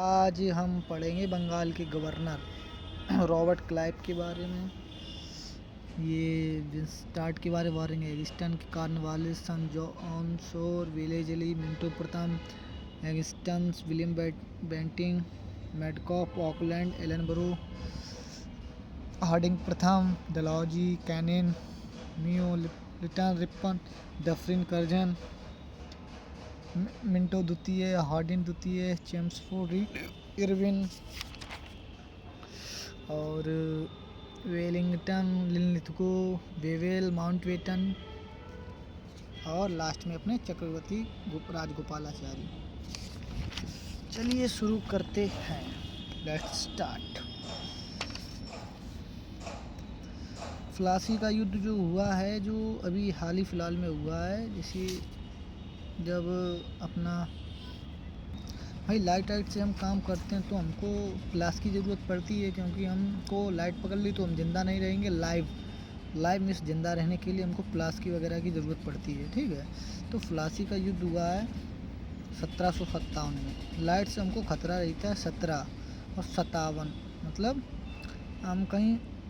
आज हम पढ़ेंगे बंगाल के गवर्नर रॉबर्ट क्लाइव के बारे में। ये स्टार्ट के बारे में पढ़ेंगे। एगिस्टन के Cornwallis, sir John Shore, Wellesley, Minto प्रथम, एगिस्टन्स, William Bentinck, Metcalfe, Auckland, Ellenborough, Hardinge प्रथम, Dalhousie, Canning, Mayo, Lytton, Ripon, Dufferin, Curzon, Minto द्वितीय, हार्डिन द्वितीय, चेम्सफोर्ड, इरविन और वेलिंगटन, लिथगो, वेवेल, माउंटबेटन और लास्ट में अपने चक्रवर्ती राजगोपालाचारी। चलिए शुरू करते हैं। Let's start. प्लासी का युद्ध जो हुआ है, जो अभी हाल ही फिलहाल में हुआ है, जैसे जब अपना भाई लाइट से हम काम करते हैं तो हमको प्लास की ज़रूरत पड़ती है, क्योंकि हमको लाइट पकड़ ली तो हम ज़िंदा नहीं रहेंगे। लाइव में ज़िंदा रहने के लिए हमको प्लास की वगैरह की ज़रूरत पड़ती है। ठीक है, तो प्लासी का युद्ध हुआ है 1757 में। लाइट से हमको खतरा रहता है 17 और 57, मतलब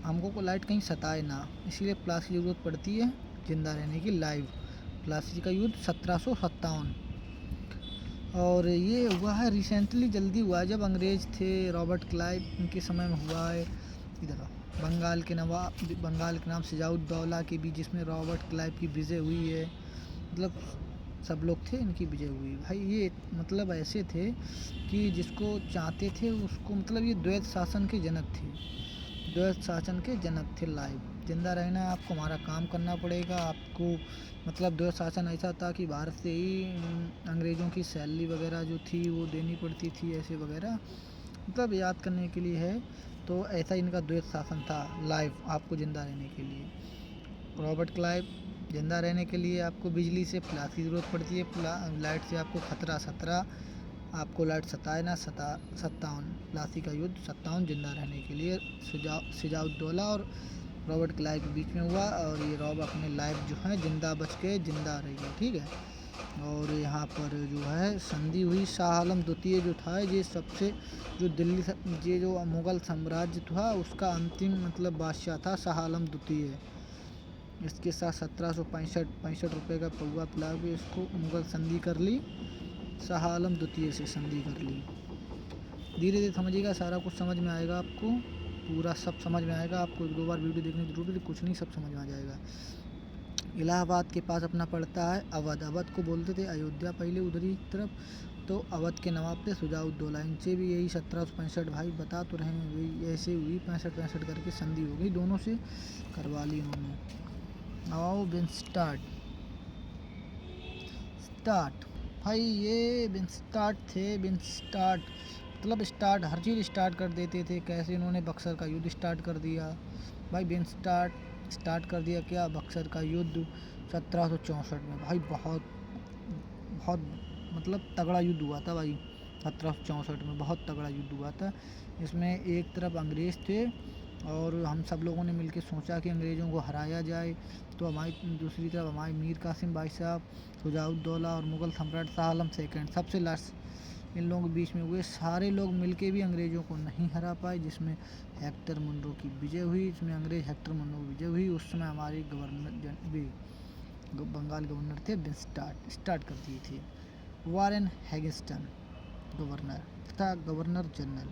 हमको लाइट कहीं सताए ना, इसीलिए प्लास की ज़रूरत पड़ती है ज़िंदा रहने की। लाइव प्लासी का युद्ध 1757 और ये हुआ है रिसेंटली, जल्दी हुआ है। जब अंग्रेज़ थे रॉबर्ट क्लाइव उनके समय में हुआ है। इधर बंगाल के नाम सिजाउद्दौला के बीच, जिसमें रॉबर्ट क्लाइव की विजय हुई है। मतलब सब लोग थे, इनकी विजय हुई। भाई ये मतलब ऐसे थे कि जिसको चाहते थे उसको, मतलब ये द्वैत शासन के जनक थे। लाइव ज़िंदा रहना है आपको, हमारा काम करना पड़ेगा आपको। मतलब द्वैत शासन ऐसा था कि भारत से ही अंग्रेज़ों की सैलरी वगैरह जो थी वो देनी पड़ती थी, ऐसे वगैरह, मतलब याद करने के लिए है। तो ऐसा इनका द्वैत शासन था। लाइव आपको ज़िंदा रहने के लिए, रॉबर्ट क्लाइव ज़िंदा रहने के लिए आपको बिजली से प्लास की ज़रूरत पड़ती है। लाइट से आपको खतरा 17, आपको लाइट सताए ना 57। प्लासी का युद्ध 57 ज़िंदा रहने के लिए सिजाउद्दौला और रॉबर्ट क्लाइव के बीच में हुआ। और ये रॉब अपने लाइफ जो है ज़िंदा बच के ज़िंदा रही है। ठीक है, और यहाँ पर जो है संधि हुई। शाह आलम द्वितीय जो था, ये सबसे जो दिल्ली, ये जो मुग़ल साम्राज्य था उसका अंतिम मतलब बादशाह था शाह आलम द्वितीय। इसके साथ 1765 रुपये का पौवा पिला के इसको मुग़ल संधि कर ली, शाह आलम द्वितीय से संधि कर ली। धीरे धीरे समझिएगा, सारा कुछ समझ में आएगा आपको, पूरा सब समझ में आएगा आपको। 1-2 बार वीडियो देखने की जरूरत है, कुछ नहीं, सब समझ में आ जाएगा। इलाहाबाद के पास अपना पड़ता है अवध। अवध को बोलते थे अयोध्या पहले, उधर ही तरफ। तो अवध के नवाब थे सुजाउद्दौला, इनसे भी यही 1765, भाई बता तो रहे हैं, वही ऐसे हुई 65 करके संधि हो गई, दोनों से करवा ली उन्होंने। आओ स्टार्ट। भाई ये विंस्टार्ट थे। विंस्टार्ट मतलब स्टार्ट, हर चीज़ स्टार्ट कर देते थे। कैसे इन्होंने बक्सर का युद्ध स्टार्ट कर दिया भाई। स्टार्ट कर दिया क्या, बक्सर का युद्ध 1764 में। भाई बहुत बहुत मतलब तगड़ा युद्ध हुआ था भाई। 1764 में बहुत तगड़ा युद्ध हुआ था। इसमें एक तरफ अंग्रेज़ थे और हम सब लोगों ने मिलकर सोचा कि अंग्रेज़ों को हराया जाए। तो हमारी दूसरी तरफ हमारे मीर कासिम भाई साहब, सुजाउद्दौला और मुग़ल सम्राट शाह आलम सेकंड सबसे लास्ट, इन लोगों के बीच में हुए। सारे लोग मिलके भी अंग्रेज़ों को नहीं हरा पाए, जिसमें हेक्टर मुनरो की विजय हुई। इसमें अंग्रेज़ हेक्टर मुनरो की विजय हुई। उस समय हमारे बंगाल गवर्नर थे स्टार्ट कर दिए थे वारेन हैगिस्टन गवर्नर तथा गवर्नर जनरल।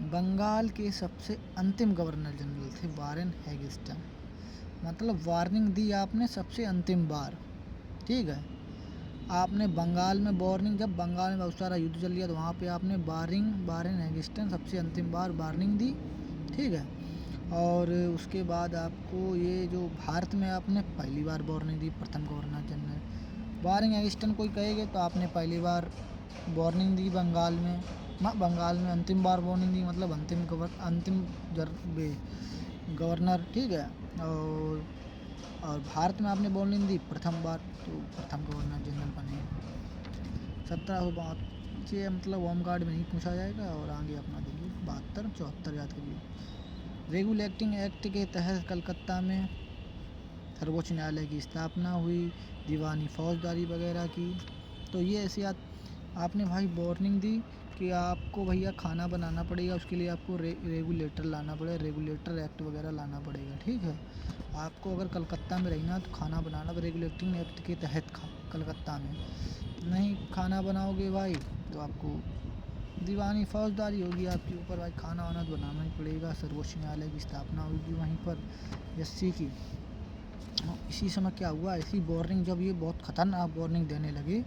बंगाल के सबसे अंतिम गवर्नर जनरल थे वारेन हैगिस्टन। मतलब वार्निंग दी आपने सबसे अंतिम बार। ठीक है, आपने बंगाल में वार्निंग, जब बंगाल में बहुत सारा युद्ध चल गया तो वहाँ पे आपने वारेन हैगिस्टन सबसे अंतिम बार वार्निंग दी। ठीक है, और उसके बाद आपको ये जो भारत में आपने पहली बार वार्निंग दी, प्रथम गवर्नर जनरल वारेन हैगिस्टन कोई कहेंगे तो आपने पहली बार वार्निंग दी बंगाल में अंतिम बार वार्निंग दी, मतलब अंतिम गवर्नर। ठीक है, और भारत में आपने वार्निंग दी प्रथम बार, तो प्रथम गवर्नर जनरल बने 1705 से। मतलब होम गार्ड में नहीं पूछा जाएगा। और आगे अपना देखिए 72-74 याद करिए। रेगुलेटिंग एक्ट के तहत कलकत्ता में सर्वोच्च न्यायालय की स्थापना हुई, दीवानी फौजदारी वगैरह की। तो ये ऐसे आपने भाई वार्निंग दी कि आपको भैया खाना बनाना पड़ेगा, उसके लिए आपको रेगुलेटर लाना पड़ेगा, रेगुलेटर एक्ट वगैरह लाना पड़ेगा, ठीक है। आपको अगर कलकत्ता में रहना तो खाना बनाना रेगुलेटिंग एक्ट के तहत कलकत्ता में। नहीं खाना बनाओगे भाई तो आपको दीवानी फौजदारी होगी आपके ऊपर भाई, खाना वाना तो बनाना ही पड़ेगा। सर्वोच्च न्यायालय की स्थापना होगी वहीं पर एससी की। इसी समय क्या हुआ, ऐसी वार्निंग जब ये बहुत ख़तरनाक वार्निंग देने लगे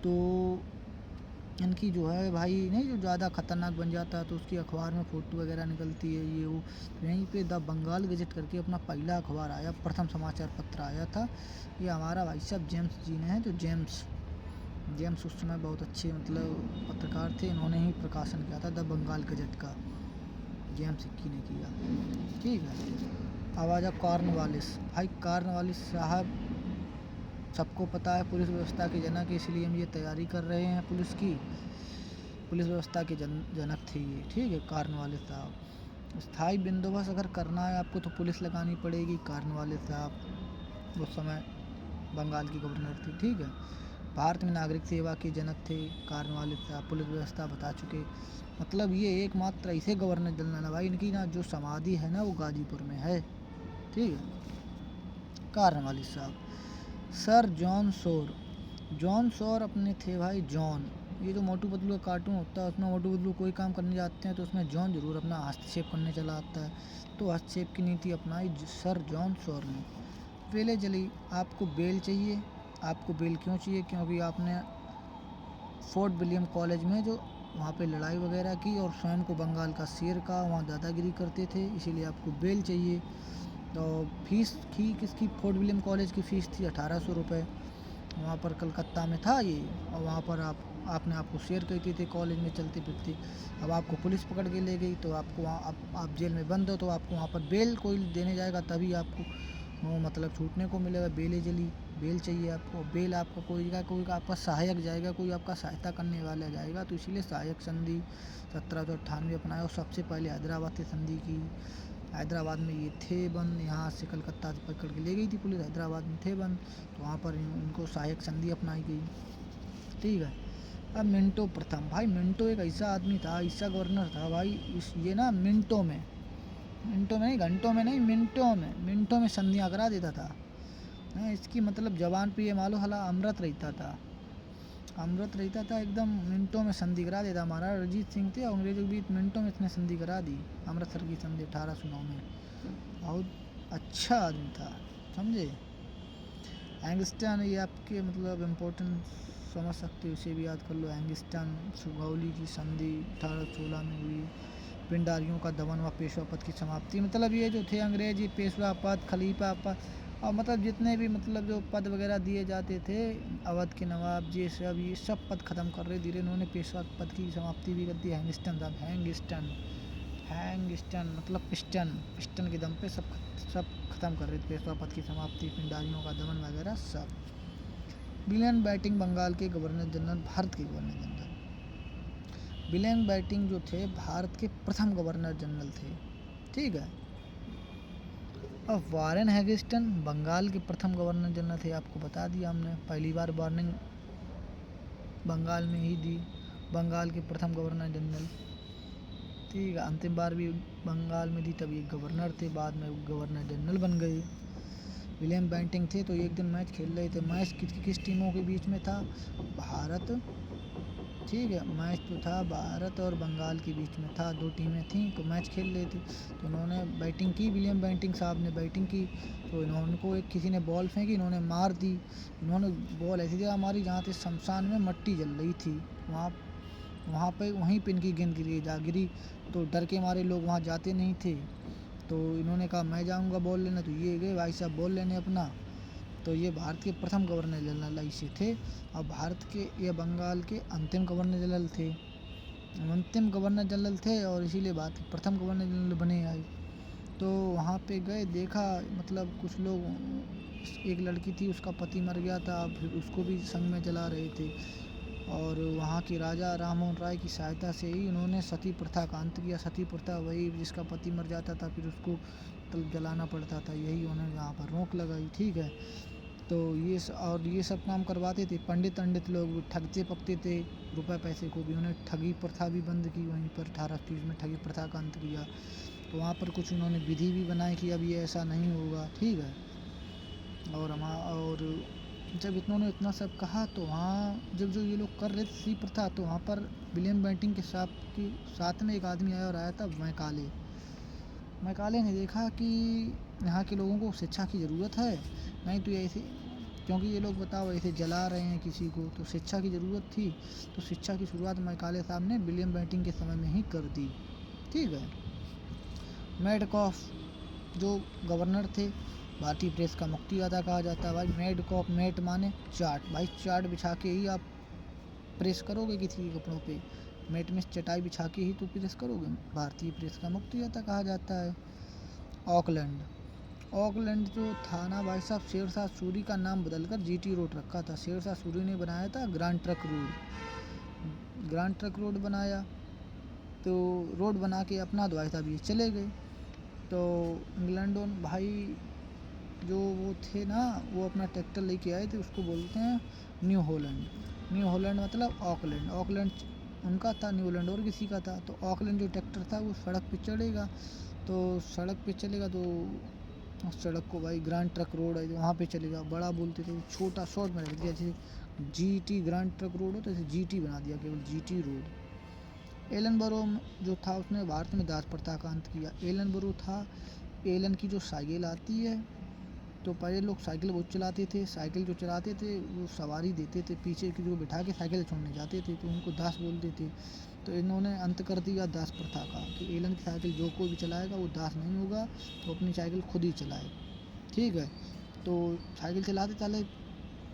तो इनकी जो है भाई नहीं, जो ज़्यादा ख़तरनाक बन जाता है तो उसकी अखबार में फ़ोटो वगैरह निकलती है ये वो। तो यहीं पे द बंगाल गजेट करके अपना पहला अखबार आया, प्रथम समाचार पत्र आया था। ये हमारा भाई साहब जेम्स जी ने हैं, जो जेम्स उस समय बहुत अच्छे मतलब पत्रकार थे, इन्होंने ही प्रकाशन किया था द बंगाल गजेट का, जेम्स सिक्की ने किया, ठीक है। अब आ जाओ कॉर्नवालिस। भाई कॉर्नवालिस साहब सबको पता है पुलिस व्यवस्था के जनक, इसलिए हम ये तैयारी कर रहे हैं पुलिस व्यवस्था के जनक थे ये, ठीक है। कॉर्नवालिस साहब, स्थायी बंदोबस्त अगर करना है आपको तो पुलिस लगानी पड़ेगी। कॉर्नवालिस साहब उस समय बंगाल की गवर्नर थी, ठीक है। भारत में नागरिक सेवा के जनक थे कॉर्नवालिस साहब, पुलिस व्यवस्था बता चुके। मतलब ये एकमात्र ऐसे गवर्नर जनरल है भाई, इनकी ना जो समाधि है ना वो गाजीपुर में है, ठीक है। कॉर्नवालिस साहब। सर जॉन शोर अपने थे भाई जॉन, ये जो मोटू पतलू का कार्टून होता है उसमें मोटू पतलू कोई काम करने जाते हैं तो उसमें जॉन जरूर अपना हस्तक्षेप करने चला आता है, तो हस्तक्षेप की नीति अपनाई सर जॉन शोर ने। पहले चली आपको बेल चाहिए, आपको बेल क्यों चाहिए, क्योंकि आपने फोर्ट विलियम कॉलेज में जो वहाँ पे लड़ाई वगैरह की और स्वयं को बंगाल का शेर का वहाँ दादागिरी करते थे, इसीलिए आपको बेल चाहिए। तो फीस की किसकी, फोर्ट विलियम कॉलेज की फ़ीस थी 1800 रुपये, वहाँ पर कलकत्ता में था ये। और वहाँ पर आपने आपको शेर कहते थे कॉलेज में चलते फिरते। अब आपको पुलिस पकड़ के ले गई तो आपको वहाँ आप जेल में बंद हो तो आपको वहाँ पर बेल कोई देने जाएगा तभी आपको वो मतलब छूटने को मिलेगा। बेल चाहिए आपको। बेल आपको कोई आपका सहायक जाएगा, कोई आपका सहायता करने वाला जाएगा, तो इसीलिए सहायक संधि 1798 अपनाया। और सबसे पहले हैदराबाद से संधि की। हैदराबाद में ये थे बंद, यहाँ से कलकत्ता से पकड़ के ले गई थी पुलिस, हैदराबाद में थे बंद, तो वहाँ पर इनको सहायक संधि अपनाई गई, ठीक है। अब मिंटो प्रथम, भाई मिंटो एक ऐसा आदमी था, ऐसा गवर्नर था भाई, ये ना मिनटों में नहीं, घंटों में नहीं, मिनटों में संधियाँ करा देता था। इसकी मतलब जबान पे ये मालूम हला अमृत रहता था एकदम, मिनटों में संधि करा देता। हमारा अरिजीत सिंह थे, अंग्रेजों के बीच मिनटों में इसने संधि करा दी, अमृतसर की संधि 1809 में। बहुत अच्छा आदमी था, समझे। एंगस्टन, ये आपके मतलब इम्पोर्टेंट समझ सकते हो, इसे भी याद कर लो। एंगस्टन सुगौली की संधि 1816 में हुई। पिंडारियों का दमन व पेशवा पद की समाप्ति, मतलब ये जो थे अंग्रेजी पेशवा पद, खलीफा पद और मतलब जितने भी मतलब जो पद वगैरह दिए जाते थे अवध के नवाब, ये सब पद ख़त्म कर रहे धीरे। इन्होंने पेशवा पद की समाप्ति भी कर दी। हैंगस्टन मतलब पिस्टन के दम पे सब ख़त्म कर रहे थे, पेशवा पद की समाप्ति, पिंडारियों का दमन वगैरह सब। विलियम बेंटिंक बंगाल के गवर्नर जनरल, भारत के गवर्नर जनरल। विलियम बेंटिंक जो थे भारत के प्रथम गवर्नर जनरल थे, ठीक है। अब वारेन हैगिस्टन बंगाल के प्रथम गवर्नर जनरल थे, आपको बता दिया हमने। पहली बार वार्निंग बंगाल में ही दी, बंगाल के प्रथम गवर्नर जनरल, ठीक है। अंतिम बार भी बंगाल में दी, तब ये गवर्नर थे, बाद में गवर्नर जनरल बन गए। विलियम बेंटिंक थे तो एक दिन मैच खेल रहे थे। मैच किस टीमों के बीच में था, भारत, ठीक है। मैच तो था भारत और बंगाल के बीच में था, दो टीमें थीं तो मैच खेल रही थी। तो इन्होंने बैटिंग की, विलियम बेंटिंक साहब ने बैटिंग की, तो इनको एक किसी ने बॉल फेंकी, इन्होंने मार दी। इन्होंने बॉल ऐसी जगह मारी जहाँ से शमशान में मट्टी जल रही थी, वहीं पे इनकी गेंद गिरी। तो डर के मारे लोग वहाँ जाते नहीं थे, तो इन्होंने कहा मैं जाऊँगा बॉल लेने, तो ये गए भाई साहब बॉल लेने अपना। तो ये भारत के प्रथम गवर्नर जनरल ऐसे थे। और भारत के ये बंगाल के अंतिम गवर्नर जनरल थे और इसीलिए भारत के प्रथम गवर्नर जनरल बने आए। तो वहाँ पे गए, देखा मतलब कुछ लोग, एक लड़की थी उसका पति मर गया था, फिर उसको भी संग में जला रहे थे। और वहाँ के राजा राममोहन राय की सहायता से ही उन्होंने सती प्रथा का अंत किया। सती प्रथा वही जिसका पति मर जाता था फिर उसको जलाना पड़ता था, यही उन्होंने यहाँ पर रोक लगाई, ठीक है। तो और ये सब काम करवाते थे। पंडित लोग ठगते पकते थे रुपए पैसे को भी। उन्होंने ठगी प्रथा भी बंद की वहीं पर 1830 में ठगी प्रथा का अंत किया। तो वहाँ पर कुछ उन्होंने विधि भी बनाई कि अब ये ऐसा नहीं होगा, ठीक है। और जब इन्होंने इतना सब कहा तो वहाँ जब जो ये लोग कर रहे थे सी प्रथा, तो वहाँ पर विलियम बेंटिंक के साथ में एक आदमी आया और आया था मैकाले ने देखा कि यहाँ के लोगों को शिक्षा की ज़रूरत है, नहीं तो ऐसे, क्योंकि ये लोग बताओ ऐसे जला रहे हैं किसी को, तो शिक्षा की ज़रूरत थी। तो शिक्षा की शुरुआत मैकाले साहब ने विलियम बेंटिंक के समय में ही कर दी, ठीक है। मेडकॉफ जो गवर्नर थे, भारतीय प्रेस का मुक्तिदाता कहा जाता है भाई। मेडकॉफ, मेट माने चार्ट, भाई चार्ट बिछा के ही आप प्रेस करोगे किसी के कपड़ों पे, मेट में चटाई बिछा के ही तो प्रेस करोगे। भारतीय प्रेस का मुक्तिदाता कहा जाता है। ऑकलैंड जो था ना भाई साहब, शेरशाह सूरी का नाम बदलकर जीटी रोड रखा था। शेरशाह सूरी ने बनाया था ग्रांड ट्रक रोड बनाया। तो रोड बना के अपना भाई साहब ये चले गए। तो इंग्लैंड भाई जो वो थे ना, वो अपना ट्रैक्टर लेके आए थे, उसको बोलते हैं न्यू हॉलैंड मतलब ऑकलैंड उनका था, न्यूलैंड और किसी का था। तो ऑकलैंड जो ट्रैक्टर था वो सड़क पे चलेगा, तो उस सड़क को भाई ग्रांड ट्रक रोड है वहाँ पे चलेगा। बड़ा बोलते थे, छोटा शॉर्ट में रख दिया, जैसे जीटी ग्रांड ट्रक रोड हो तो जैसे जीटी बना दिया, केवल जीटी रोड। एलनबरो जो था उसने भारत में दास प्रथा का अंत किया। एलन की जो साइकिल आती है, तो पहले लोग साइकिल बहुत चलाते थे, साइकिल जो चलाते थे वो सवारी देते थे, पीछे की जो बिठा के साइकिल छोड़ने जाते थे तो उनको दास बोलते थे। तो इन्होंने अंत कर दिया दास प्रथा का कि एलन की साइकिल जो कोई भी चलाएगा वो दास नहीं होगा, तो अपनी साइकिल खुद ही चलाए, ठीक है। तो साइकिल चलाते चले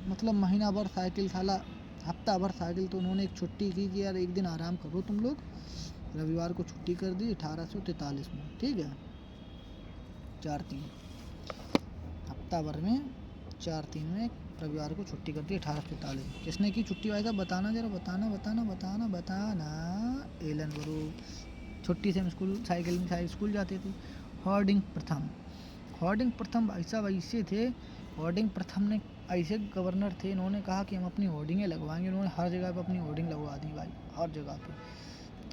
मतलब महीना भर साइकिल चला, हफ्ता भर साइकिल। तो उन्होंने एक छुट्टी की कि यार एक दिन आराम करो तुम लोग, रविवार को छुट्टी कर दी 1843 में, ठीक है। 4-3 हफ्ता भर में 4-3 में रविवार को छुट्टी कर दी 1843। किसने की छुट्टी भाई साहब, बताना जरा, बताना। एलन बरो छुट्टी से हम साइकिल में स्कूल जाते थे। हॉर्डिंग प्रथम भाई साहब ऐसे थे, हॉर्डिंग प्रथम ने ऐसे गवर्नर थे, इन्होंने कहा कि हम अपनी होर्डिंगें लगवाएंगे। उन्होंने हर जगह पे अपनी होर्डिंग लगवा दी भाई, हर जगह पे।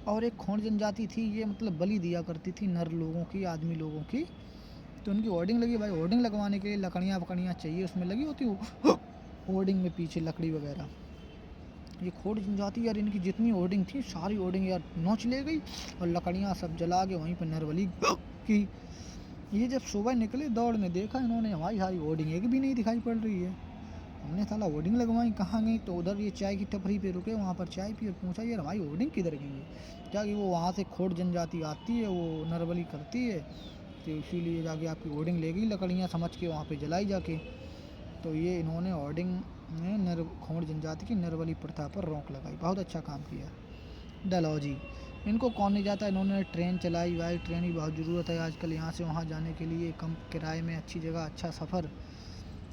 और एक खोंड जनजाति थी, ये मतलब बलि दिया करती थी नर लोगों की, आदमी लोगों की। तो उनकी होर्डिंग लगी भाई। होर्डिंग लगवाने के लिए लकड़ियाँ चाहिए, उसमें लगी होती होर्डिंग में पीछे लकड़ी वगैरह। ये खोंड जनजाति यार, इनकी जितनी होर्डिंग थी सारी होर्डिंग यार नोच ले गई और लकड़ियाँ सब जला के वहीं पर नरबली की। ये जब सुबह निकले दौड़ने, देखा इन्होंने हमारी सारी होर्डिंग एक भी नहीं दिखाई पड़ रही है। हमने साला होर्डिंग लगवाई, कहाँ गई? तो उधर ये चाय की टपरी पे रुके, वहाँ पर चाय पी और पूछा यार हमारी होर्डिंग किधर गई है? क्या कि वो वहाँ से खोंड जनजाति आती है, वो नरबली करती है, तो इसीलिए जाके आपकी होर्डिंग ले गई लकड़ियाँ समझ के, वहाँ पे जलाई जाके। तो ये इन्होंने होर्डिंग में खोंड जनजाति की नरबली प्रथा पर रोक लगाई, बहुत अच्छा काम किया। डलहौजी, इनको कौन नहीं जाता, इन्होंने ट्रेन चलाई भाई। ट्रेन की बहुत ज़रूरत है आजकल, यहाँ से वहाँ जाने के लिए, कम किराए में अच्छी जगह, अच्छा सफ़र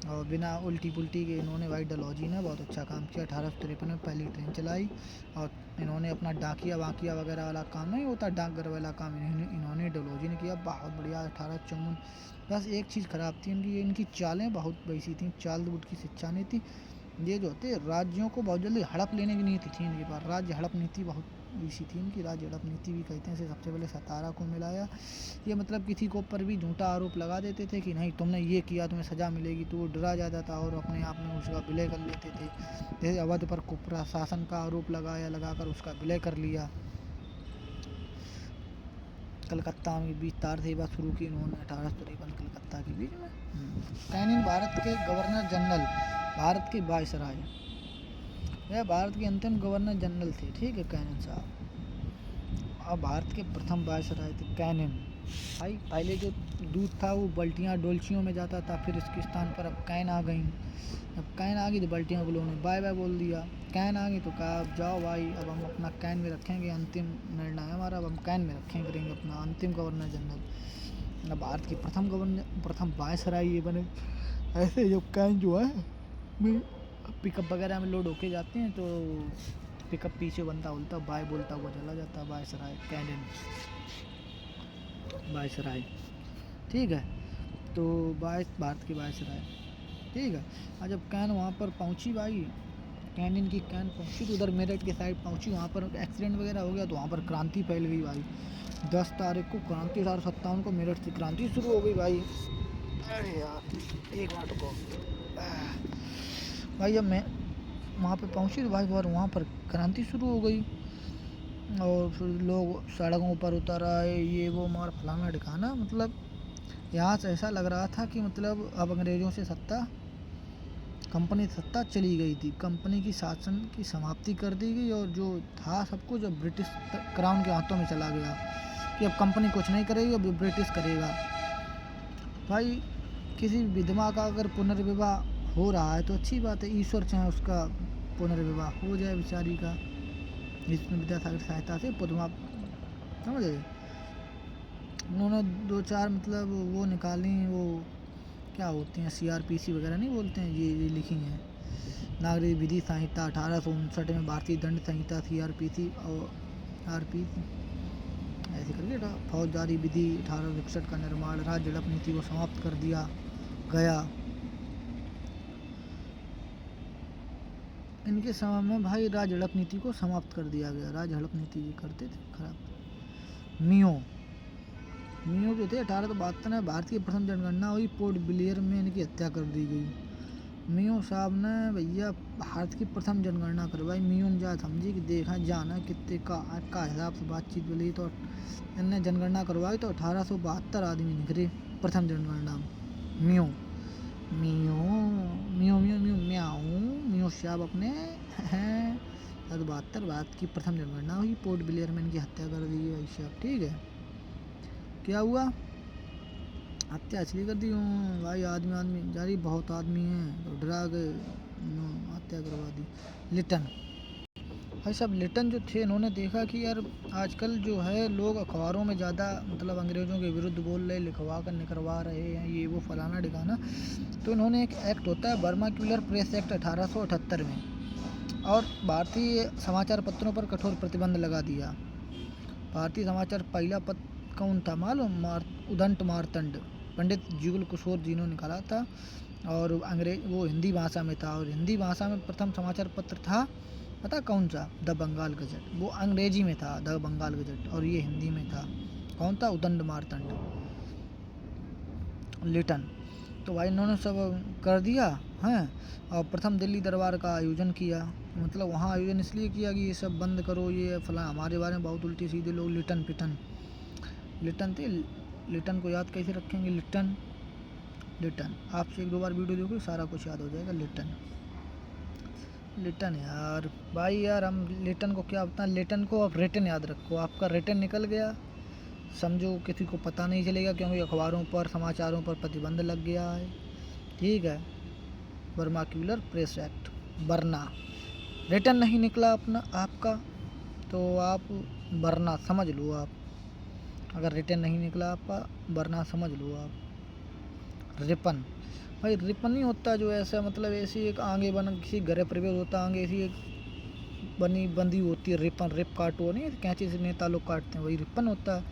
और बिना उल्टी पुल्टी के। इन्होंने भाई डलहौजी ने बहुत अच्छा काम किया। 1853 में पहली ट्रेन चलाई और इन्होंने अपना डाकिया वाकिया वगैरह वाला काम नहीं होता, डाकघर वाला काम इन्होंने डलहौजी ने किया, बहुत बढ़िया। 1854, बस एक चीज़ ख़राब थी इनकी चालें बहुत वैसी थी, चाल बूट की शिक्षा नहीं थी। ये जो होते राज्यों को बहुत जल्दी हड़प लेने की नीति थी इनके पास, राज्य हड़प नीति बहुत इसी थी इनकी, राज्य हड़प नीति भी कहते हैं। इसे सबसे पहले सतारा को मिलाया। ये मतलब किसी को ऊपर भी झूठा आरोप लगा देते थे कि नहीं तुमने ये किया तुम्हें सज़ा मिलेगी, तो वो डरा जाता था और अपने आप में उसका विलय कर लेते थे। जैसे अवध पर कुप्रशासन का आरोप लगाकर उसका विलय कर लिया। कलकत्ता में बीच तार सेवा शुरू की इन्होंने 1853 कलकत्ता के बीच में। कैनिंग भारत के गवर्नर जनरल, भारत के वायसराय, यह भारत के अंतिम गवर्नर जनरल थे, ठीक है, कैनिंग साहब। और भारत के प्रथम वायसराय थे कैनिंग भाई। पहले जो दूध था वो बल्टियाँ डोलचियों में जाता था, फिर इसके स्थान पर अब कैन आ गई। अब कैन आ गई तो बल्टियों को लोगों ने बाय बाय बोल दिया। कैन आ गई तो कहा अब जाओ भाई, अब हम अपना कैन में रखेंगे, अंतिम निर्णय है हमारा, अब हम कैन में करेंगे अपना अंतिम गवर्नर जनरल। भारत के प्रथम वायसराय ये बने। ऐसे जब कैन जो है पिकअप वगैरह में लोड होके जाते हैं तो पिकअप पीछे बनता उल्टा बाय बोलता हुआ चला जाता, वायसराय, कैनिंग वायसराय, ठीक है। तो भारत के वायसराय ठीक है। और जब कैन वहाँ पर पहुँची भाई, कैनिन की कैन पहुँची तो उधर मेरठ की साइड पहुँची, वहाँ पर एक्सीडेंट वगैरह हो गया तो वहाँ पर क्रांति फैल गई भाई। 10 तारीख को क्रांति 1857 को मेरठ से क्रांति शुरू हो गई भाई। अरे यार एक मिनट को भाई, जब मैं वहाँ पे पहुँची तो भाई वहाँ पर क्रांति शुरू हो गई और फिर लोग सड़कों पर उतर आए, ये वो मार फलाना ढिकाना। मतलब यहाँ से ऐसा लग रहा था कि मतलब अब अंग्रेज़ों से कंपनी सत्ता चली गई थी, कंपनी की शासन की समाप्ति कर दी गई और जो था सब कुछ अब ब्रिटिश क्राउन के हाथों में चला गया कि अब कंपनी कुछ नहीं करेगी, अब ब्रिटिश करेगा। भाई किसी विधवा का अगर पुनर्विवाह हो रहा है तो अच्छी बात है, ईश्वर चाहे उसका पुनर्विवाह हो जाए बेचारी का, जिसमें विद्यासागर सहायता से पुदमा, समझ गए। उन्होंने 2-4 मतलब वो निकाली, वो क्या होते हैं CRPC वगैरह नहीं बोलते हैं, ये लिखी हैं। नागरिक विधि संहिता 1859 में, भारतीय दंड संहिता CRPC और RPC ऐसे करके फौजदारी विधि 1861 का निर्माण, राज्य झड़प नीति को समाप्त कर दिया गया। इनके समय में भाई राज्य झड़प नीति को समाप्त कर दिया गया। राज्य झड़प नीति ये करते थे खराब। मियो जो थे 1872 में भारतीय प्रथम जनगणना हुई, पोर्ट ब्लेयर में इनकी हत्या कर दी गई। मियो साहब ने भैया भारत की प्रथम जनगणना करवाई। मियो ने जा समझी कि देखा जाना कितने का हिसाब से बातचीत बोली तो इनने जनगणना करवाई तो 1872 आदमी निकले प्रथम जनगणना में। मियो मियो मियो मियो मियो म्याऊ मियो साहब अपने हैं 72 भारत की प्रथम जनगणना हुई, पोर्ट ब्लेयर में इनकी हत्या कर दी गई भाई साहब। ठीक है, क्या हुआ, हत्या इसलिए कर दी भाई, आदमी जारी बहुत आदमी हैं तो डरा गए, हत्या करवा दी। लिटन भाई साहब, लिटन जो थे इन्होंने देखा कि यार आजकल जो है लोग अखबारों में ज़्यादा मतलब अंग्रेज़ों के विरुद्ध बोल रहे, लिखवा कर निकलवा रहे हैं, ये वो फलाना ढिकाना। तो इन्होंने एक एक्ट होता है वर्नाक्युलर प्रेस एक्ट 1878 में, और भारतीय समाचार पत्रों पर कठोर प्रतिबंध लगा दिया। भारतीय समाचार पहला पत्र कौन था मालूम, उदंत मार्तंड, पंडित जुगल किशोर जी ने निकाला था, और अंग्रेज वो हिंदी भाषा में था। और हिंदी भाषा में प्रथम समाचार पत्र था पता कौन सा, द बंगाल गजट। वो अंग्रेजी में था द बंगाल गजट, और ये हिंदी में था कौन था, उदंत मार्तंड, लिटन। तो भाई इन्होंने सब कर दिया हैं, और प्रथम दिल्ली दरबार का आयोजन किया। मतलब वहाँ आयोजन इसलिए किया कि ये सब बंद करो, ये फला हमारे बारे में बहुत उल्टी सीधे लोग लिटन पिटन। लिटन थे, लिटन को याद कैसे रखेंगे, लिटन लिटन आपसे 1-2 बार वीडियो देखो सारा कुछ याद हो जाएगा। लिटन यार भाई, यार हम लिटन को क्या बताएं, लिटन को आप रिटन याद रखो, आपका रिटन निकल गया समझो किसी को पता नहीं चलेगा, क्योंकि अखबारों पर समाचारों पर प्रतिबंध लग गया है। ठीक है, वर्नाक्युलर प्रेस एक्ट, वरना रिटन नहीं निकला अपना आपका तो आप वरना समझ लो, आप अगर रिटन नहीं निकला आपका वरना समझ लो आप। रिपन भाई, रिपन नहीं होता जो ऐसा मतलब ऐसी एक आगे बन किसी गृह प्रवेश होता, आगे ऐसी एक बंदी होती है रिपन, रिप काटो नहीं, कैंची से नेता लोग काटते हैं, वही रिपन होता है।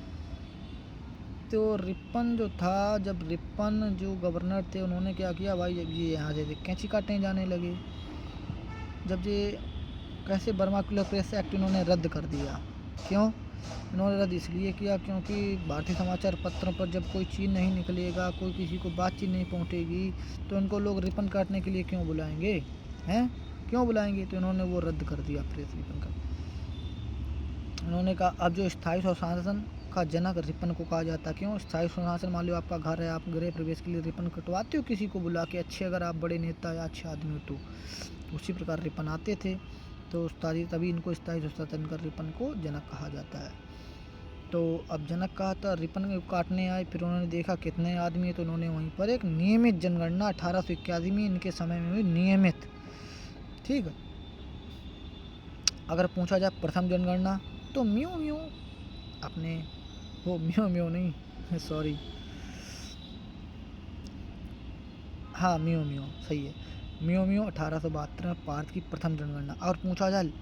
तो रिपन जो था, जब रिपन जो गवर्नर थे उन्होंने क्या किया भाई, जब ये यहाँ से कैंची काटने जाने लगे, जब ये कैसे वर्नाक्युलर प्रेस एक्ट इन्होंने रद्द कर दिया। क्यों इन्होंने रद्द इसलिए किया क्योंकि भारतीय समाचार पत्रों पर जब कोई चीज़ नहीं निकलेगा, कोई किसी को बातचीत नहीं पहुँचेगी, तो इनको लोग रिपन काटने के लिए क्यों बुलाएंगे, हैं क्यों बुलाएंगे। तो इन्होंने वो रद्द कर दिया प्रेस रिपन का। उन्होंने कहा अब जो स्थायी स्वशासन का जनक रिपन को कहा जाता है। क्यों स्थायी स्वशासन, मान लो आपका घर है, आप गृह प्रवेश के लिए रिपन कटवाते हो किसी को बुला के, अच्छे अगर आप बड़े नेता या अच्छे आदमी हो तो उसी प्रकार रिपन आते थे। तो तभी इनको स्थायी स्वशासन का रिपन को जनक कहा जाता है। तो अब जनक कहा था, रिपन काटने आए, फिर उन्होंने देखा कितने आदमी है, तो उन्होंने वहीं पर एक नियमित जनगणना 1881 में इनके समय में हुई नियमित। ठीक है, अगर पूछा जाए प्रथम जनगणना तो म्यू म्यू अपने वो म्यू म्यू नहीं सॉरी, हाँ म्यू म्यू सही है, म्यू म्यू 1872 में भारत की प्रथम जनगणना। और पूछा जाए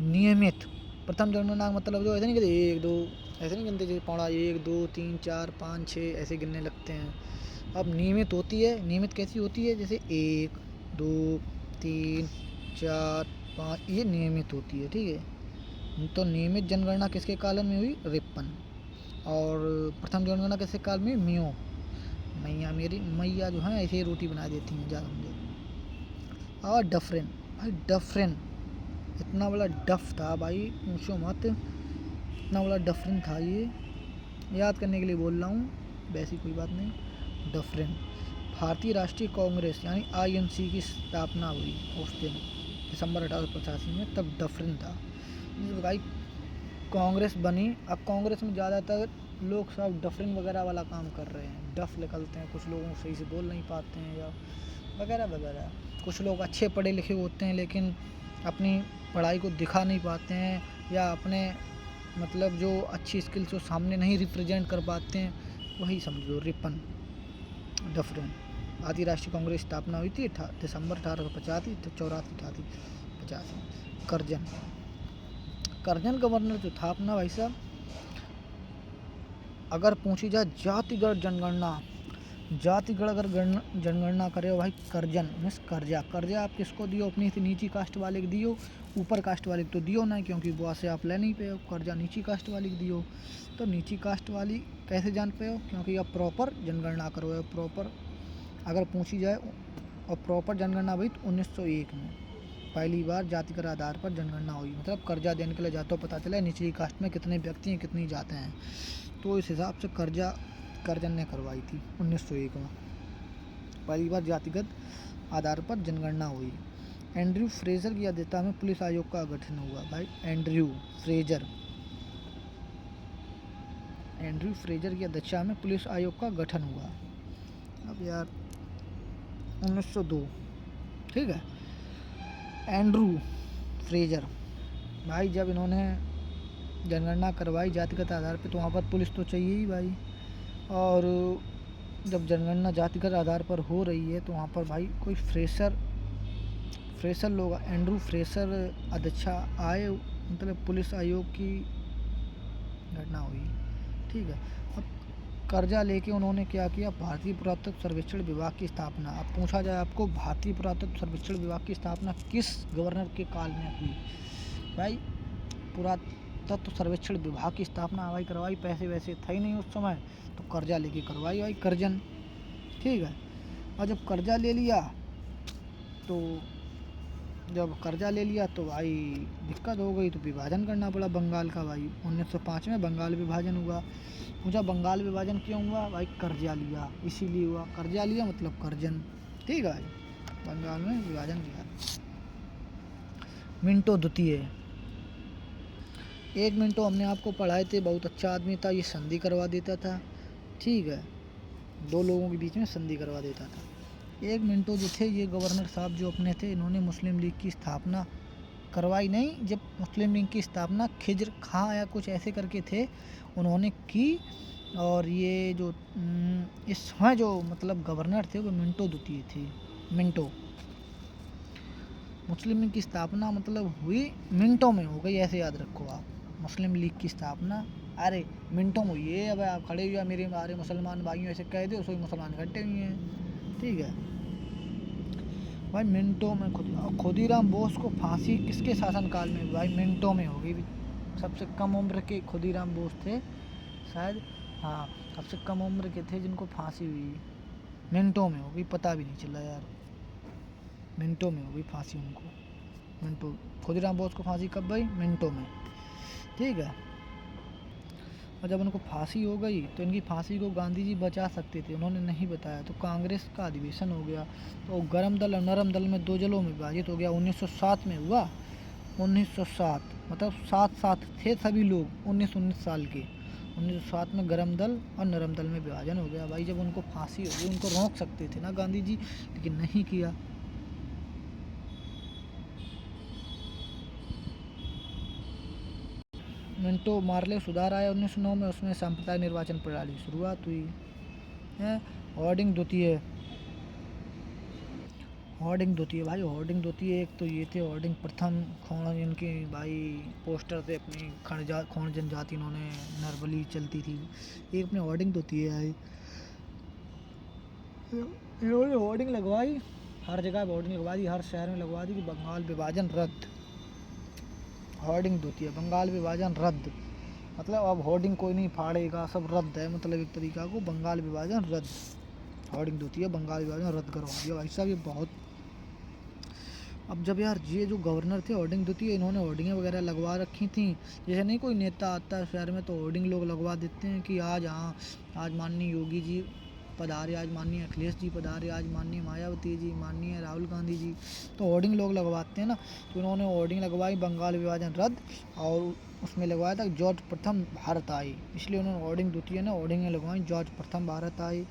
नियमित प्रथम जनगणना का मतलब जो ऐसे नहीं कहते 1 2 ऐसे नहीं गिनते, जैसे पौड़ा 1 2 3 4 5 6 ऐसे गिनने लगते हैं, अब नियमित होती है, नियमित कैसी होती है, जैसे 1, 2, 3, 4, 5 ये नियमित होती है, ठीक है। तो नियमित जनगणना किसके काल में हुई? रिपन। और प्रथम जनगणना किसके काल में? मियो। मैया मेरी मैया जो है ऐसे ही रोटी बना देती हैं, जा समझो। और डफरिन, भाई डफरिन इतना बड़ा डफ था भाई, पूछो मत, इतना बड़ा डफरिन था ये, याद करने के लिए बोल रहा हूँ, वैसी कोई बात नहीं। डफरिन भारतीय राष्ट्रीय कांग्रेस यानी आईएनसी की स्थापना हुई उस दिन दिसंबर 1885 में, तब डफरिन था। भाई कांग्रेस बनी, अब कांग्रेस में ज़्यादातर लोग सब डफरिन वगैरह वाला काम कर रहे हैं, डफ निकलते हैं, कुछ लोगों सही से बोल नहीं पाते हैं या वगैरह वगैरह। कुछ लोग अच्छे पढ़े लिखे होते हैं लेकिन अपनी पढ़ाई को दिखा नहीं पाते हैं, या अपने मतलब जो अच्छी स्किल्स को सामने नहीं रिप्रेजेंट कर पाते हैं, वही समझो रिपन डफरिन। भारतीय राष्ट्रीय कांग्रेस स्थापना हुई थी दिसंबर 1885, 84, 85। करजन, करजन गवर्नर जो था अपना भाई साहब, अगर पूछी जाए जातिगत जनगणना, जातिगत अगर जनगणना करे हो भाई, करजन मीन्स कर्जा, कर्जा आप किसको दियो? अपनी से नीची कास्ट वाले को दियो, ऊपर कास्ट वाले को तो दियो ना, क्योंकि वो से आप ले नहीं पे हो, कर्जा नीची कास्ट वाली को दियो। तो नीची कास्ट वाली कैसे जान पे हो? क्योंकि अब प्रॉपर जनगणना करो है, प्रॉपर अगर पूछी जाए, और प्रॉपर जनगणना हुई तो 1901 में पहली बार जातिगत आधार पर जनगणना हुई, मतलब कर्जा देने के लिए जातो पता चला निचली कास्ट में कितने व्यक्ति हैं, कितनी जाते हैं, तो इस हिसाब से करजन ने करवाई थी 1901 में, पहली बार जातिगत आधार पर जनगणना हुई। एंड्रयू फ्रेजर की अध्यक्षता में पुलिस आयोग का गठन हुआ। भाई एंड्रयू फ्रेजर की अध्यक्षता में पुलिस आयोग का गठन हुआ। अब यार 1902, ठीक है। एंड्रू फ्रेजर भाई जब इन्होंने जनगणना करवाई जातिगत आधार पे, तो वहाँ पर पुलिस तो चाहिए ही भाई, और जब जनगणना जातिगत आधार पर हो रही है तो वहाँ पर भाई कोई फ्रेशर लोग, एंड्रू फ्रेशर अध्यक्ष आए, मतलब पुलिस आयोग की घटना हुई, ठीक है। अब कर्जा लेके उन्होंने क्या किया? भारतीय पुरातत्व सर्वेक्षण विभाग की स्थापना। अब पूछा जाए आपको, भारतीय पुरातत्व सर्वेक्षण विभाग की स्थापना किस गवर्नर के काल में हुई? भाई पुरातत्व सर्वेक्षण विभाग की स्थापना भाई करवाई, पैसे वैसे थे ही नहीं उस समय, तो कर्जा लेके करवाई भाई करजन, ठीक है। और जब कर्जा ले लिया तो भाई दिक्कत हो गई, तो विभाजन करना पड़ा बंगाल का भाई। 1905 में बंगाल विभाजन हुआ। मुझे बंगाल विभाजन क्यों हुआ? भाई कर्जा लिया, इसीलिए हुआ। कर्जा लिया मतलब करजन, ठीक है। बंगाल में विभाजन किया। मिंटो द्वितीय, एक मिनटो हमने आपको पढ़ाए थे, बहुत अच्छा आदमी था, ये संधि करवा देता था, ठीक है, दो लोगों के बीच में संधि करवा देता था। एक मिनटो जो थे, ये गवर्नर साहब जो अपने थे, इन्होंने मुस्लिम लीग की स्थापना करवाई नहीं, जब मुस्लिम लीग की स्थापना खिजर खां या कुछ ऐसे करके थे उन्होंने की, और ये जो इस समय जो मतलब गवर्नर थे वो मिंटो द्वितीय थे। मिंटो, मुस्लिम लीग की स्थापना मतलब हुई मिनटों में हो गई, ऐसे याद रखो आप। मुस्लिम लीग की स्थापना अरे मिनटों में हुई है। अब आप खड़े हुए मेरे हमारे मुसलमान भाइयों ऐसे कह दो, सभी मुसलमान इकट्ठे हुए हैं, ठीक है भाई। मिनटों में खुदीराम बोस को फांसी किसके शासनकाल में? भाई मिनटों में होगी। सबसे कम उम्र के खुदीराम बोस थे शायद, हाँ सबसे कम उम्र के थे जिनको फांसी हुई, मिनटों में होगी, पता भी नहीं चला यार, मिनटों में होगी फांसी उनको। मिनटों, खुदीराम बोस को फांसी कब गई? मिनटों में, ठीक है। और जब उनको फांसी हो गई तो इनकी फांसी को गांधी जी बचा सकते थे, उन्होंने नहीं बताया, तो कांग्रेस का अधिवेशन हो गया, तो गर्म दल और नरम दल में दो दलों में विभाजित हो गया। 1907 में हुआ, 1907 मतलब साथ साथ थे सभी लोग, 19 साल के। 1907 में गर्म दल और नरम दल में विभाजन हो गया भाई। जब उनको फांसी हो गई, उनको रोक सकते थे ना गांधी जी, लेकिन नहीं किया। मिंटो मार्ले सुधार आया 1909 में, उसमें सांप्रदायिक निर्वाचन प्रणाली शुरुआत हुई है। हॉर्डिंग द्वितीय, हॉर्डिंग द्वितीय भाई, हॉर्डिंग द्वितीय एक तो ये थे, हॉर्डिंग प्रथम खोण इनके भाई पोस्टर थे अपनी खोण जनजाति, इन्होंने नरबली चलती थी, एक अपने हॉर्डिंग द्वितीय आई। इन्होंने होर्डिंग लगवाई, हर जगह होर्डिंग लगवा दी, हर शहर में लगवा दी कि बंगाल विभाजन रद्द। होर्डिंग होती है बंगाल विभाजन रद्द, मतलब अब होर्डिंग कोई नहीं फाड़ेगा, सब रद्द है, मतलब एक तरीका को बंगाल विभाजन रद्द। होर्डिंग होती है बंगाल विभाजन रद्द करवा दिया भाई साहब, ये बहुत। अब जब यार ये जो गवर्नर थे होर्डिंग होती है, इन्होंने होर्डिंगें वगैरह लगवा रखी थी। जैसे नहीं कोई नेता आता है शहर में तो होर्डिंग लोग लगवा देते हैं कि आज हाँ, आज माननीय योगी जी पधारे, आज माननीय अखिलेश जी पधारे, आज माननीय मायावती जी, माननीय राहुल गांधी जी, तो होर्डिंग लोग लगवाते हैं ना। तो इन्होंने होर्डिंग लगवाई बंगाल विभाजन रद्द, और उसमें लगवाया था जॉर्ज प्रथम भारत आए, इसलिए उन्होंने होर्डिंग होती है ना, होर्डिंग लगवाई जॉर्ज प्रथम भारत आए।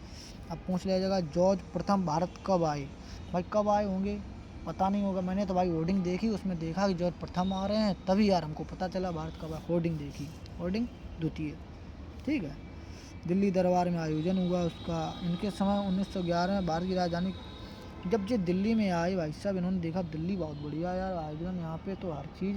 अब पूछ लिया जाएगा जॉर्ज प्रथम भारत कब आए, भाई कब आए होंगे पता नहीं होगा, मैंने तो भाई होर्डिंग देखी, उसमें देखा कि जॉर्ज प्रथम आ रहे हैं, तभी यार हमको पता चला भारत कब आए, होर्डिंग देखी, होर्डिंग द्वितीय, ठीक है। दिल्ली दरबार में आयोजन हुआ उसका, इनके समय 1911 में भारत की राजधानी, जब ये दिल्ली में आए भाई साहब, इन्होंने देखा दिल्ली बहुत बढ़िया यार आयोजन, यहाँ पे तो हर चीज़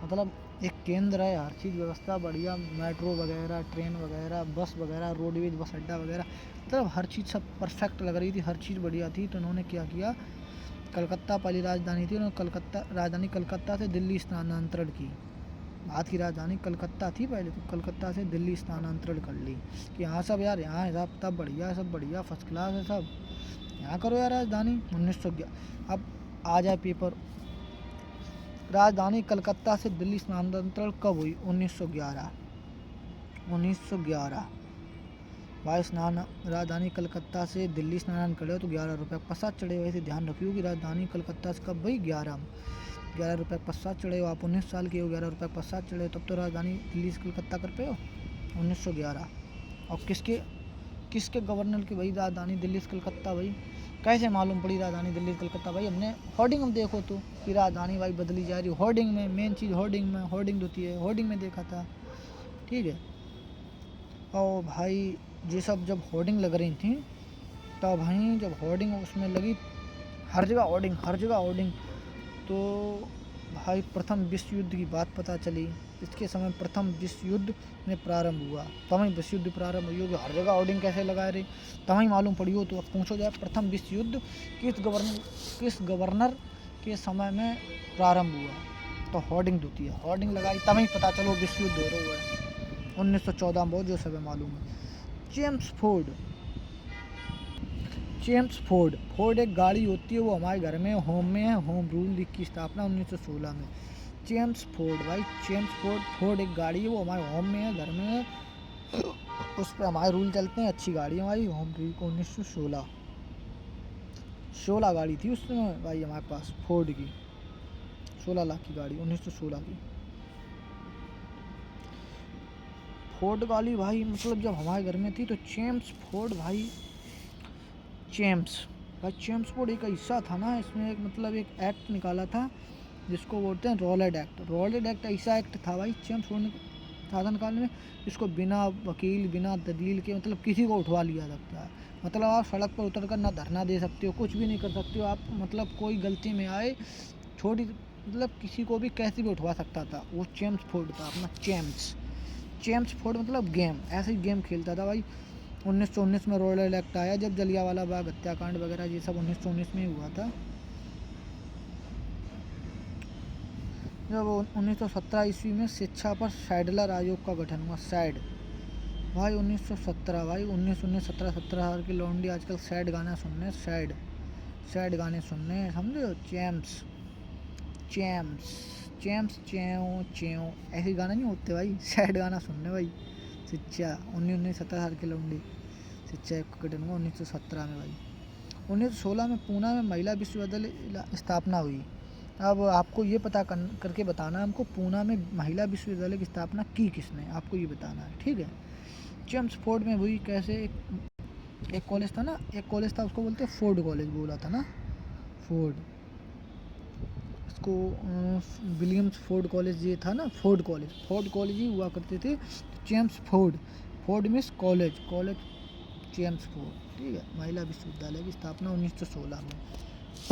मतलब एक केंद्र है, हर चीज़ व्यवस्था बढ़िया, मेट्रो वगैरह, ट्रेन वगैरह, बस वगैरह, रोडवेज बस अड्डा वगैरह, मतलब हर चीज़ सब परफेक्ट लग रही थी, हर चीज़ बढ़िया थी। तो उन्होंने क्या किया, कलकत्ता पहली राजधानी थी, उन्होंने राजधानी कलकत्ता से दिल्ली स्थानांतरण की। भारत की राजधानी कलकत्ता थी पहले, तो कलकत्ता से दिल्ली स्थानांतरण कर ली कि हाँ सब यार यहाँ हिसाब किताब बढ़िया है, सब बढ़िया फर्स्ट क्लास है, सब यहाँ करो यार राजधानी। 1911 अब आ जाए पेपर, राजधानी कलकत्ता से दिल्ली स्थानांतरण कब हुई, 1911 भाई स्नान, राजधानी कलकत्ता से दिल्ली स्नान करे तो 11 रुपये पश्चात चढ़े। वैसे ध्यान रखियो कि राजधानी कलकत्ता से कब भाई 11 रुपये पश्चात चढ़े हो, आप 19 साल के हो, 11 रुपये पश्चात चढ़े तब तो राजधानी दिल्ली से कलकत्ता कर पे हो 1911। और किसके गवर्नर की भाई राजधानी दिल्ली से कलकत्ता, भाई कैसे मालूम पड़ी राजधानी दिल्ली से कलकत्ता, भाई हमने होर्डिंग में देखो तो कि राजधानी भाई बदली जा रही, होर्डिंग में, मेन चीज़ होर्डिंग में, होर्डिंग होती है, होर्डिंग में देखा था, ठीक है। और भाई ये सब जब होर्डिंग लग रही थी, तब भाई जब होर्डिंग उसमें लगी, हर जगह होर्डिंग, तो भाई प्रथम विश्व युद्ध की बात पता चली। इसके समय प्रथम विश्व युद्ध में प्रारंभ हुआ, तभी विश्व युद्ध प्रारंभ हुई होगी, हर जगह होर्डिंग कैसे लगाए रहे, तभी मालूम पड़ी हो। तो अब पूछो जाए प्रथम विश्व युद्ध किस गवर्नर के समय में प्रारंभ हुआ, तो होर्डिंग होती है, होर्डिंग लगाई तभी पता चलो विश्व युद्ध हो रहा है 1914 में, बहुत जो सब मालूम है। जेम्स फोर्ड एक गाड़ी होती है, वो हमारे घर में होम में है, होम रूल की स्थापना 1916 में। जेम्स फोर्ड एक गाड़ी है, वो हमारे होम में है, घर में है, उस पर हमारे रूल चलते हैं, अच्छी गाड़ी है हमारी, होम रूल को 1916 गाड़ी थी उसमें भाई हमारे पास फोर्ड की, 16 लाख की गाड़ी 1916 की फोर्ड गाड़ी भाई, मतलब जब हमारे घर में थी तो जेम्स फोर्ड एक ऐसा था ना, इसमें एक मतलब एक एक्ट निकाला था जिसको बोलते हैं रॉलेट एक्ट ऐसा एक्ट था भाई जेम्स फोर्ड ने शासन काल में, जिसको बिना वकील बिना दलील के मतलब किसी को उठवा लिया सकता है। मतलब आप सड़क पर उतर कर ना धरना दे सकते हो, कुछ भी नहीं कर सकते हो आप, मतलब कोई गलती में आए छोटी, मतलब किसी को भी कैसे भी उठवा सकता था, वो जेम्स फोर्ड था अपना। जेम्स फोर्ड मतलब गेम, ऐसे ही गेम खेलता था भाई। 1919 में रॉलेट एक्ट आया, जब जलियांवाला बाग हत्याकांड वगैरह ये सब 1919 में ही हुआ था। जब 1917 ईस्वी में शिक्षा पर सैडलर आयोग का गठन हुआ, सैड भाई 1917 भाई 1917 की लौंडी आजकल सैड गाना सुनने, सैड गाने सुनने, समझो। जेम्स चेव ऐसे गाना नहीं होते भाई, सैड गाना सुनने भाई। शिक्षा 1917 की लौंडी, शिक्षा का गठन हुआ 1917 में भाई। 1916 में पूना में महिला विश्वविद्यालय स्थापना हुई। अब आपको ये पता करके बताना है हमको, पूना में महिला विश्वविद्यालय की स्थापना की किसने, आपको ये बताना है, ठीक है। जेम्स फोर्ड में हुई, कैसे, एक कॉलेज था ना, उसको बोलते हैं फोर्ड कॉलेज बोला था ना, फोर्ड, इसको विलियम्स फोर्ड कॉलेज ये था ना, फोर्ड कॉलेज ही हुआ करते थे। James Ford means college James Ford, ठीक है। महिला विश्वविद्यालय की स्थापना 1916 में।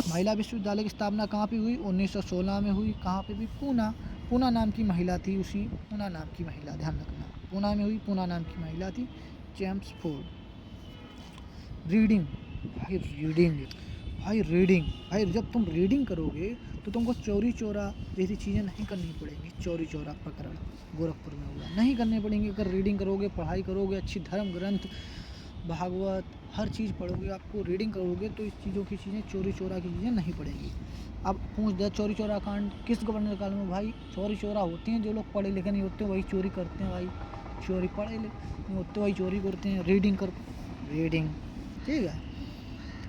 महिला विश्वविद्यालय की स्थापना कहाँ पे हुई, 1916 में हुई। कहाँ पे भी, पूना नाम की महिला थी, उसी पूना नाम की महिला, ध्यान रखना, पूना में हुई, पूना नाम की महिला थी जेम्स फोर्ड। भाई रीडिंग, भाई रीडिंग, भाई जब तुम रीडिंग करोगे तो तुमको चोरी चोरा जैसी चीज़ें नहीं करनी पड़ेंगी। चोरी चोरा प्रकरण गोरखपुर में हुआ, नहीं करने पड़ेंगे अगर रीडिंग करोगे, पढ़ाई करोगे, अच्छी धर्म ग्रंथ भागवत हर चीज़ पढ़ोगे, आपको रीडिंग करोगे तो इस चीज़ों की चीज़ें चोरी चोरा की चीज़ें नहीं पड़ेंगी। अब पूछ दे चोरी चोरा कांड किस गवर्नर काल में? भाई चोरी चोरा होते हैं जो लोग पढ़े लिखे नहीं होते वही चोरी करते हैं भाई, चोरी पढ़े लिखे नहीं होते वही चोरी करते हैं। रीडिंग कर, रीडिंग, ठीक है।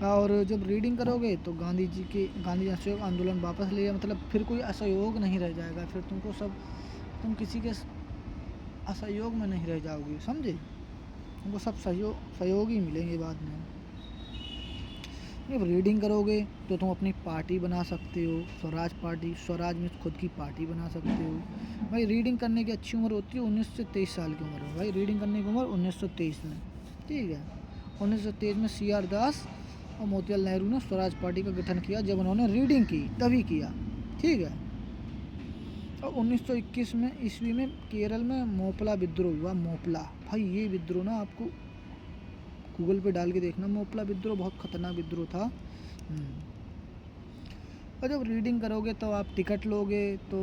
और जब रीडिंग करोगे तो गांधी जी के गांधी असहयोग आंदोलन वापस ले, मतलब फिर कोई असहयोग नहीं रह जाएगा, फिर तुमको सब, तुम किसी के असहयोग में नहीं रह जाओगे, समझे? तुमको सब सहयोग ही मिलेंगे बाद में। जब रीडिंग करोगे तो तुम अपनी पार्टी बना सकते हो, स्वराज पार्टी, स्वराज में खुद की पार्टी बना सकते हो। भाई रीडिंग करने की अच्छी उम्र होती है 19 से 23 साल की उम्र में। भाई रीडिंग करने की उम्र 1923 में, ठीक है। 1923 में CR दास और मोतीलाल नेहरू ने स्वराज पार्टी का गठन किया, जब उन्होंने रीडिंग की तभी किया, ठीक है। और 1921 में ईस्वी में केरल में मोपला विद्रोह हुआ। मोपला, भाई ये विद्रोह ना आपको गूगल पे डाल के देखना, मोपला विद्रोह बहुत खतरनाक विद्रोह था। और जब रीडिंग करोगे तो आप टिकट लोगे तो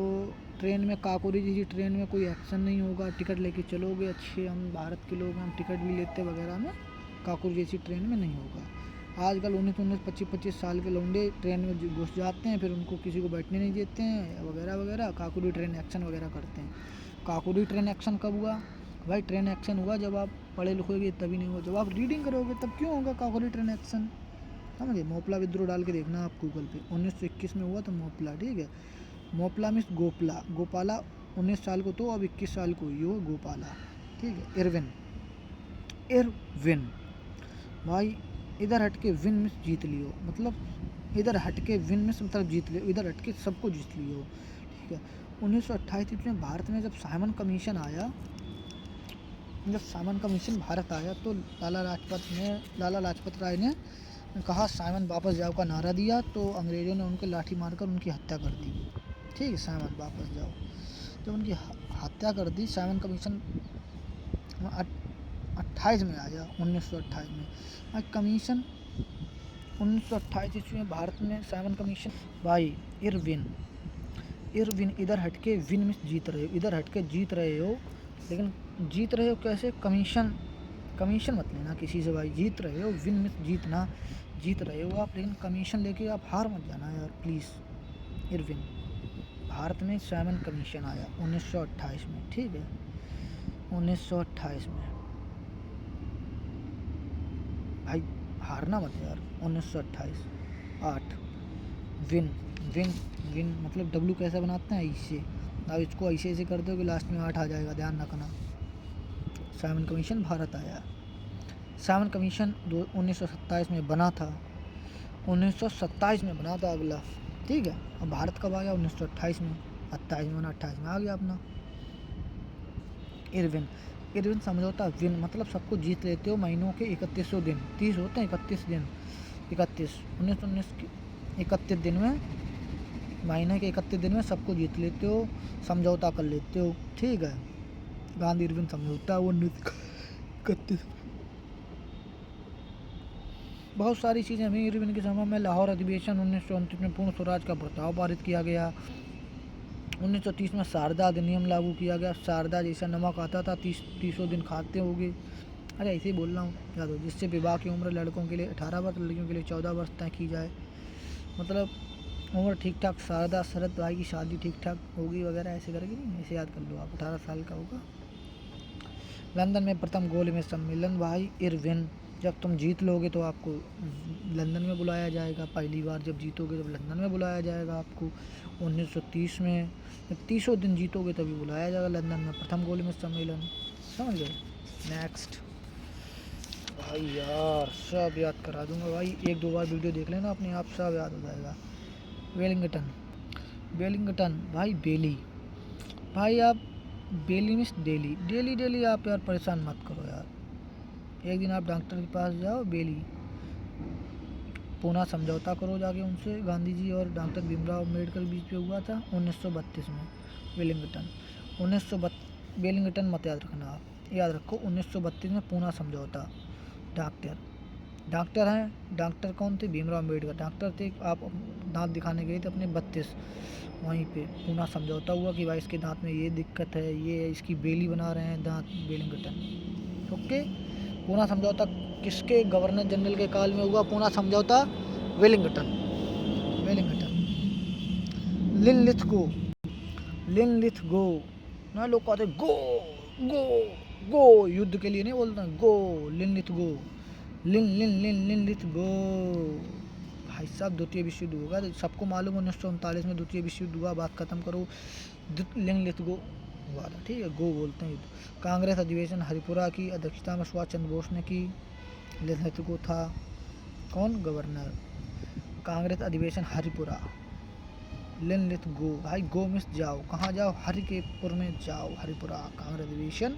ट्रेन में, काकोरी जी ट्रेन में कोई एक्शन नहीं होगा, टिकट लेके चलोगे। अच्छे हम भारत के लोग, हम टिकट भी लेते वगैरह में, काकोरी जैसी ट्रेन में नहीं होगा। आजकल 19 25 साल के लौंडे ट्रेन में घुस जाते हैं, फिर उनको किसी को बैठने नहीं देते हैं वगैरह वगैरह, काकोरी ट्रेन एक्शन वगैरह करते हैं। काकोरी ट्रेन एक्शन कब हुआ? भाई ट्रेन एक्शन हुआ जब आप पढ़े लिखोगे तभी नहीं हुआ, जब आप रीडिंग करोगे तब क्यों होगा काकोरी ट्रेन एक्शन, समझे? मोपला विद्रोह डाल के देखना आप गूगल पे, 1921 में हुआ था मोपला, ठीक है। मोपला मीन्स गोपला, गोपाला 19 साल को तो अब 21 साल को हुई हो गोपाला, ठीक है। इरविन, इरविन, भाई इधर हट के विन मिस जीत लियो, मतलब इधर हट के विन मिस मतलब जीत लियो, इधर हट के सबको जीत लियो, ठीक है। 1928 में भारत में जब साइमन कमीशन आया, जब साइमन कमीशन भारत आया तो लाला लाजपत राय ने कहा साइमन वापस जाओ का नारा दिया, तो अंग्रेज़ों ने उनको लाठी मारकर उनकी हत्या कर दी, ठीक है। साइमन वापस जाओ, जब उनकी हत्या कर दी, साइमन कमीशन 28 में आया, 1928 में कमीशन, 1928 ईस्वी में भारत में साइमन कमीशन। भाई इरविन, इरविन इधर हटके विन में जीत रहे हो, इधर हटके जीत रहे हो, लेकिन जीत रहे हो कैसे? कमीशन, कमीशन मत लेना किसी से भाई, जीत रहे हो, विन में जीतना, जीत रहे हो आप, लेकिन कमीशन लेके आप हार मत जाना यार प्लीज़। इरविन, भारत में साइमन कमीशन आया 1928 में, ठीक है, 1928 में। भाई हारना मत यार, 1928, 8, विन, विन, विन मतलब डब्लू कैसे बनाते हैं? ऐसे, अब इसको ऐसे ऐसे कर दो कि लास्ट में 8 आ जाएगा, ध्यान रखना। साइमन कमीशन भारत आया, साइमन कमीशन 1927 में बना था, 1927 में बना था अगला, ठीक है। अब भारत कब आ गया? 1928 में, 28 में, 28 में आ गया अपना। इरविन, इरविन समझौता, विन मतलब सबको जीत लेते हो, महीनों के 31 दिन, 30 होते हैं, 31 दिन, 31, 1919 के 31 दिन में, महीने के 31 दिन में सबको जीत लेते हो, समझौता कर लेते हो, ठीक है। गांधी इरविन समझौता 1931। बहुत सारी चीज़ें हमें इरविन के समय में, लाहौर अधिवेशन 1929 में पूर्ण स्वराज का प्रस्ताव पारित किया गया, 1930 में शारदा अधिनियम लागू किया गया, शारदा जैसा नमक आता था 30 दिन खाते होगे, अरे ऐसे ही बोल रहा हूँ याद हो, जिससे विवाह की उम्र लड़कों के लिए 18 वर्ष, लड़कियों के लिए 14 वर्ष तय की जाए, मतलब उम्र ठीक ठाक, शारदा शरद भाई की शादी ठीक ठाक होगी वगैरह, ऐसे करके नहीं, ऐसे याद कर लो आप, 18 साल का होगा। लंदन में प्रथम गोल में सम्मेलन, भाई इरविन, जब तुम जीत लोगे तो आपको लंदन में बुलाया जाएगा, पहली बार जब जीतोगे तब लंदन में बुलाया जाएगा आपको, 1930 में, जब 30 दिन जीतोगे तभी बुलाया जाएगा लंदन में, प्रथम गोल में सम्मेलन, समझ गए। नेक्स्ट, भाई यार सब याद करा दूंगा भाई, 1-2 बार वीडियो देख लेना अपने आप, सब याद हो जाएगा। वेलिंगटन, वेलिंगटन भाई बेली, भाई आप बेली मिस डेली, डेली डेली आप यार परेशान मत करो यार, एक दिन आप डॉक्टर के पास जाओ, बेली, पूना समझौता करो जाके उनसे, गांधी जी और डॉक्टर भीमराव अम्बेडकर के बीच पे हुआ था 1932 में, वेलिंगटन, 1932, वेलिंगटन मत याद रखना आप, याद रखो 1932 में पूना समझौता, डॉक्टर, डॉक्टर हैं, डॉक्टर कौन थे? भीमराव अम्बेडकर डॉक्टर थे। आप दांत दिखाने गए थे अपने 32, वहीं पे पूना समझौता हुआ कि भाई इसके दांत में ये दिक्कत है, ये इसकी बेली बना रहे हैं दांत, वेलिंगटन। ओके, पूना समझौता किसके गवर्नर जनरल के काल में हुआ? पूना समझौता वेलिंगटन, वेलिंगटन। लिनलिथगो, लिनलिथगो ना, लोग कहते गो गो गो, युद्ध के लिए नहीं बोलते हैं, गो, लिनलिथगो, लिनलिथगो। भाई साहब द्वितीय विश्व युद्ध होगा, सबको मालूम है 1939 में द्वितीय विश्व युद्ध हुआ, बात खत्म करो। लिनलिथगो हुआ था, ठीक है, गो बोलते हैं युद्ध। कांग्रेस अधिवेशन हरिपुरा की अध्यक्षता में सुभाष चंद्र बोस ने की। लिनलिथगो था कौन? गवर्नर। कांग्रेस अधिवेशन हरिपुरा, लिनलिथगो। भाई गो मिस जाओ, कहाँ जाओ? हरिपुर में जाओ, हरिपुरा। कांग्रेस अधिवेशन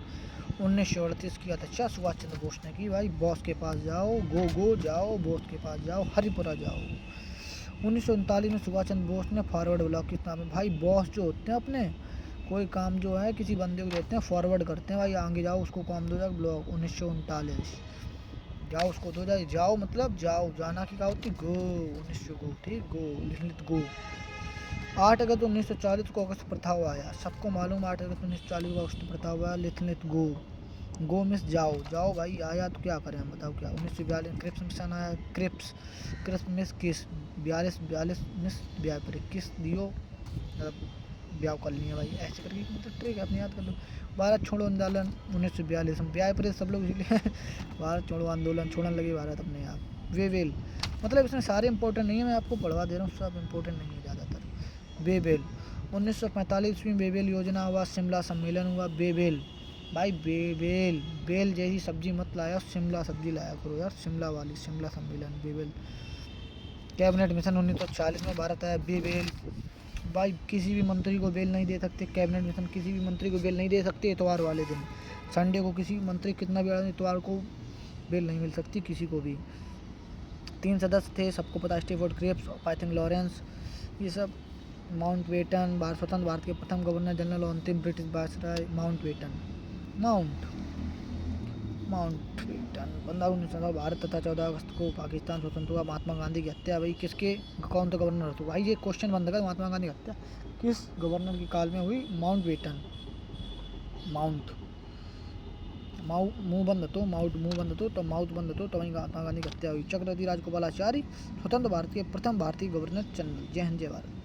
1938 की अध्यक्षता सुभाष चंद्र बोस ने की। भाई बॉस के पास जाओ, गो गो जाओ, बॉस के पास जाओ, हरिपुरा जाओ। 1939 में सुभाष चंद्र बोस ने फॉरवर्ड ब्लॉक की स्थापना। भाई बॉस जो होते हैं अपने, कोई काम जो है किसी बंदे को देते हैं, फॉरवर्ड करते हैं, भाई आगे जाओ उसको काम दो जाए ब्लॉक। 1939 जाओ उसको दो जाए, जाओ मतलब जाओ, जाना की क्या होती? गो, 1900 गो, ठीक, गो, लिखित गो। 8 अगस्त 1940 को अगस्त प्रथा आया, सबको मालूम 8 अगस्त 1940 को अगस्त प्रथा हुआ। लिथ गो, गो मिस जाओ, जाओ भाई, आया तो क्या करें हम, बताओ क्या। 1942 क्रिप्स मिशन आया, क्रिप्स, क्रिप्स मिस किस, 42 मिस ब्याह पर किस दियो, मतलब ब्याह कर लिए भाई, ऐसे करके मतलब ट्रिक अपने याद कर लो। भारत छोड़ो आंदोलन 1942 में, ब्याह पर सब लोग इसलिए भारत छोड़ो आंदोलन, छोड़ने लगे भारत अपने आप। वेवेल, मतलब इसमें सारे इंपॉर्टेंट नहीं है, मैं आपको पढ़वा दे रहा हूँ, सब इंपॉर्टेंट नहीं है ज़्यादातर। बेबेल 1945 में बेबेल योजना हुआ, शिमला सम्मेलन हुआ। बेबेल, भाई बेबेल, बेल जैसी सब्जी मत लाया, शिमला सब्जी लाया करो यार, शिमला वाली, शिमला सम्मेलन, बेबेल। कैबिनेट मिशन 1940 में भारत आया। बेबेल, भाई किसी भी मंत्री को बेल नहीं दे सकते, कैबिनेट मिशन किसी भी मंत्री को बेल नहीं दे सकते इतवार वाले दिन, संडे को किसी मंत्री कितना भी इतवार को बेल नहीं मिल सकती किसी को भी। 3 सदस्य थे, सबको पता, स्टीफोर्ड क्रिप्स, पाइथन लॉरेंस, ये सब। माउंटबेटन, स्वतंत्र भारत के प्रथम गवर्नर जनरल और अंतिम British viceroy Mountbatten, Mountbatten. 15 Bharat तथा 14 अगस्त को पाकिस्तान स्वतंत्र हुआ। महात्मा गांधी की हत्या, भाई किसके, कौन सा गवर्नर था? भाई ये क्वेश्चन बंद कर, महात्मा गांधी की हत्या किस गवर्नर के काल में हुई? माउंटबेटन, माउंट, मुंह बंद तो माउट, मुंह बंद तो माउथ बंद तो वहीं महात्मा गांधी की हत्या हुई। चक्रवर्ती राजगोपालाचारी स्वतंत्र भारत के प्रथम भारतीय गवर्नर जनरल। जय हिंद, जय भारत।